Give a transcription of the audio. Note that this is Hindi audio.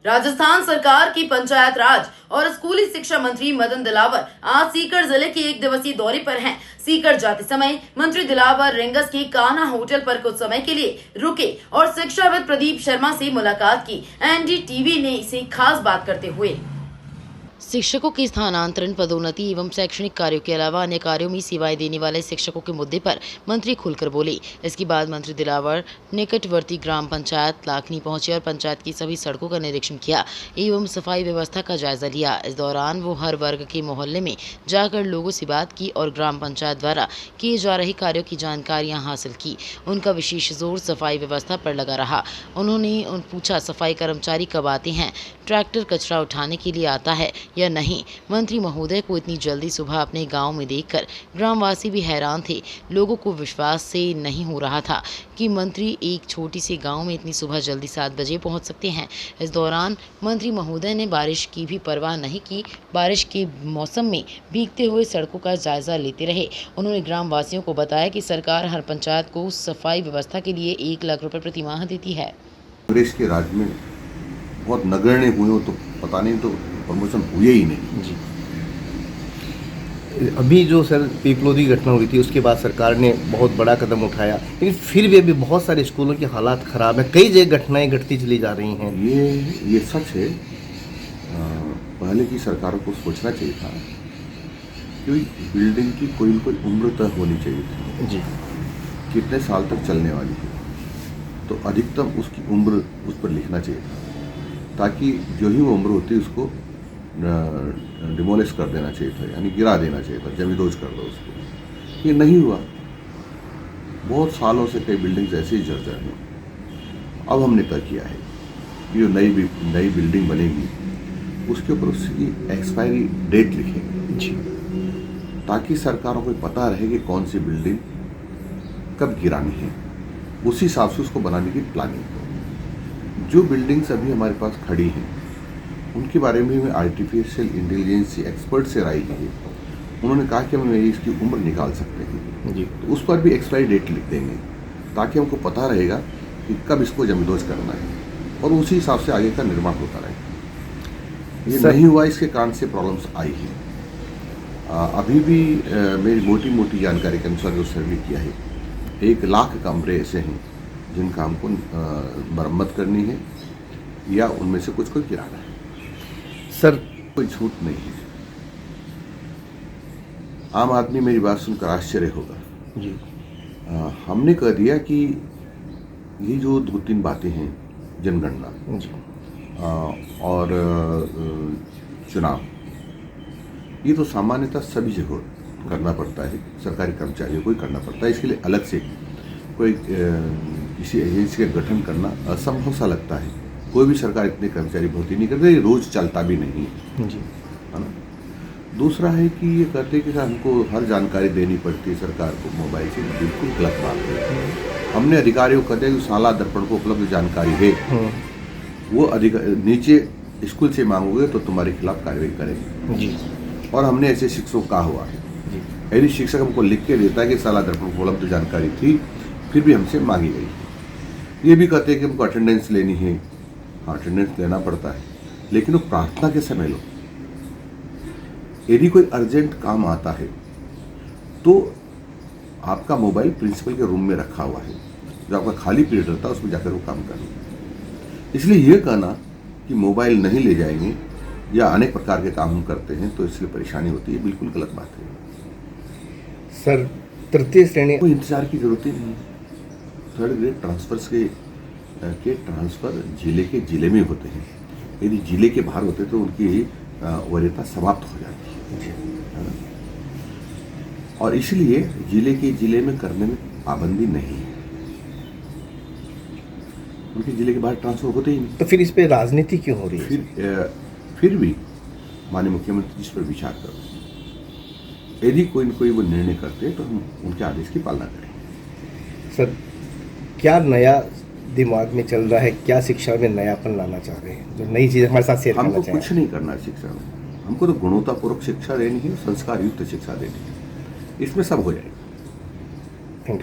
राजस्थान सरकार की पंचायत राज और स्कूली शिक्षा मंत्री मदन दिलावर आज सीकर जिले के 1 दिवसीय दौरे पर हैं। सीकर जाते समय मंत्री दिलावर रेंगस के कान्हा होटल पर कुछ समय के लिए रुके और शिक्षाविद प्रदीप शर्मा से मुलाकात की। एनडीटीवी ने इसे खास बात करते हुए शिक्षकों के स्थानांतरण, पदोन्नति एवं शैक्षणिक कार्यों के अलावा अन्य कार्यों में सेवाएं देने वाले शिक्षकों के मुद्दे पर मंत्री खुलकर बोले। इसके बाद मंत्री दिलावर निकटवर्ती ग्राम पंचायत लाखनी पहुंचे और पंचायत की सभी सड़कों का निरीक्षण किया एवं सफाई व्यवस्था का जायजा लिया। इस दौरान वो हर वर्ग के मोहल्ले में जाकर लोगों से बात की और ग्राम पंचायत द्वारा किए जा रहे कार्यों की जानकारियाँ हासिल की। उनका विशेष जोर सफाई व्यवस्था पर लगा रहा। उन्होंने पूछा, सफाई कर्मचारी कब आते हैं, ट्रैक्टर कचरा उठाने के लिए आता है या नहीं। मंत्री महोदय को इतनी जल्दी सुबह अपने गांव में देखकर ग्रामवासी भी हैरान थे। लोगों को विश्वास से नहीं हो रहा था कि मंत्री एक छोटी सी गांव में इतनी सुबह जल्दी 7 बजे पहुंच सकते हैं। इस दौरान मंत्री महोदय ने बारिश की भी परवाह नहीं की। बारिश के मौसम में भीगते हुए सड़कों का जायजा लेते रहे। उन्होंने ग्रामवासियों को बताया कि सरकार हर पंचायत को सफाई व्यवस्था के लिए 1 लाख रुपए प्रति माह देती है। कांग्रेस के राज में बहुत नगण्य हुए हो तो पता नहीं, तो प्रमोशन हुए ही नहीं जी। अभी जो सर पीपलोदी घटना हुई थी उसके बाद सरकार ने बहुत बड़ा कदम उठाया, लेकिन फिर भी अभी बहुत सारे स्कूलों की हालात ख़राब है। कई जगह घटनाएं घटती चली जा रही हैं। ये सच है। पहले की सरकारों को सोचना चाहिए था कि बिल्डिंग की कोई न कोई उम्र तय होनी चाहिए थी जी। कितने साल तक चलने वाली है, तो अधिकतम उसकी उम्र उस पर लिखना चाहिए था, ताकि जो ही वो उम्र होती है उसको डिमोलिश कर देना चाहिए था, यानी गिरा देना चाहिए था, जमींदोज कर दो उसको। ये नहीं हुआ। बहुत सालों से कई बिल्डिंग्स ऐसे ही जर्जर हैं। अब हमने तय किया है कि जो नई बिल्डिंग बनेगी उसके ऊपर उसकी एक्सपायरी डेट लिखेंगे जी, ताकि सरकारों को पता रहे कि कौन सी बिल्डिंग कब गिरानी है, उसी हिसाब से उसको बनाने की प्लानिंग हो। जो बिल्डिंग्स अभी हमारे पास खड़ी हैं उनके बारे में हमें आर्टिफिशियल इंटेलिजेंस एक्सपर्ट से राय ली है। उन्होंने कहा कि हम इसकी उम्र निकाल सकते हैं जी। तो उस पर भी एक्सपायरी डेट लिख देंगे, ताकि हमको पता रहेगा कि कब इसको जमींदोज करना है और उसी हिसाब से आगे का निर्माण होता रहेगा। ये नहीं हुआ, इसके कारण से प्रॉब्लम्स आई हैं। अभी भी मेरी मोटी मोटी जानकारी के अनुसार जो सर्वे किया है, 1 लाख कमरे ऐसे हैं जिनका हमको मरम्मत करनी है या उनमें से कुछ को गिराना है। सर कोई छूट नहीं है। आम आदमी मेरी बात सुनकर आश्चर्य होगा जी। हमने कह दिया कि ये जो 2-3 बातें हैं, जनगणना जी। और चुनाव, ये तो सामान्यतः सभी जगह करना पड़ता है, सरकारी कर्मचारियों को ही करना पड़ता है। इसके लिए अलग से कोई किसी एजेंसी का गठन करना असंभव सा लगता है। कोई भी सरकार इतने कर्मचारी भर्ती नहीं करते, ये रोज चलता भी नहीं जी। है ना। दूसरा है कि ये कहते कि हमको हर जानकारी देनी पड़ती है सरकार को मोबाइल से, बिल्कुल गलत बात है। हमने अधिकारियों को कहते हैं कि साला दर्पण को उपलब्ध जानकारी है, वो नीचे स्कूल से मांगोगे तो तुम्हारे खिलाफ कार्रवाई करेंगे जी। और हमने ऐसे शिक्षकों कहा हुआ है। यदि शिक्षक हमको लिख के देता है कि साला दर्पण को उपलब्ध जानकारी थी, फिर भी हमसे मांगी गई। ये भी कहते हैं कि हमको अटेंडेंस लेनी है। हाँ, अटेंडेंस लेना पड़ता है, लेकिन वो प्रार्थना के समय लो। यदि कोई अर्जेंट काम आता है तो आपका मोबाइल प्रिंसिपल के रूम में रखा हुआ है, जो आपका खाली पीरियड रहता है उसमें जाकर वो काम करना। इसलिए ये कहना कि मोबाइल नहीं ले जाएंगे या अनेक प्रकार के काम हम करते हैं तो इसलिए परेशानी होती है, बिल्कुल गलत बात है। सर तृतीय श्रेणी कोई इंतजार की जरूरत ही नहीं। 3rd ग्रेड ट्रांसफर्स के ट्रांसफर जिले के जिले में होते हैं। यदि जिले के बाहर होते तो उनकी वरीयता समाप्त हो जाती है ना? और इसलिए जिले के जिले में करने में पाबंदी नहीं है, उनके जिले के बाहर ट्रांसफर होते ही नहीं। तो फिर इस पे राजनीति क्यों हो रही है? फिर भी माननीय मुख्यमंत्री इस पर विचार करो। यदि कोई न कोई वो निर्णय करते तो हम उनके आदेश की पालना करें। सर क्या नया दिमाग में चल रहा है, क्या शिक्षा में नयापन लाना चाह रहे हैं, जो नई चीज़ हमारे साथ शेयर करना हमको चाह रहे हैं? कुछ नहीं करना है शिक्षा में, हमको तो गुणवत्तापूर्वक शिक्षा देनी है, संस्कार युक्त शिक्षा देनी है, इसमें सब हो जाएगा।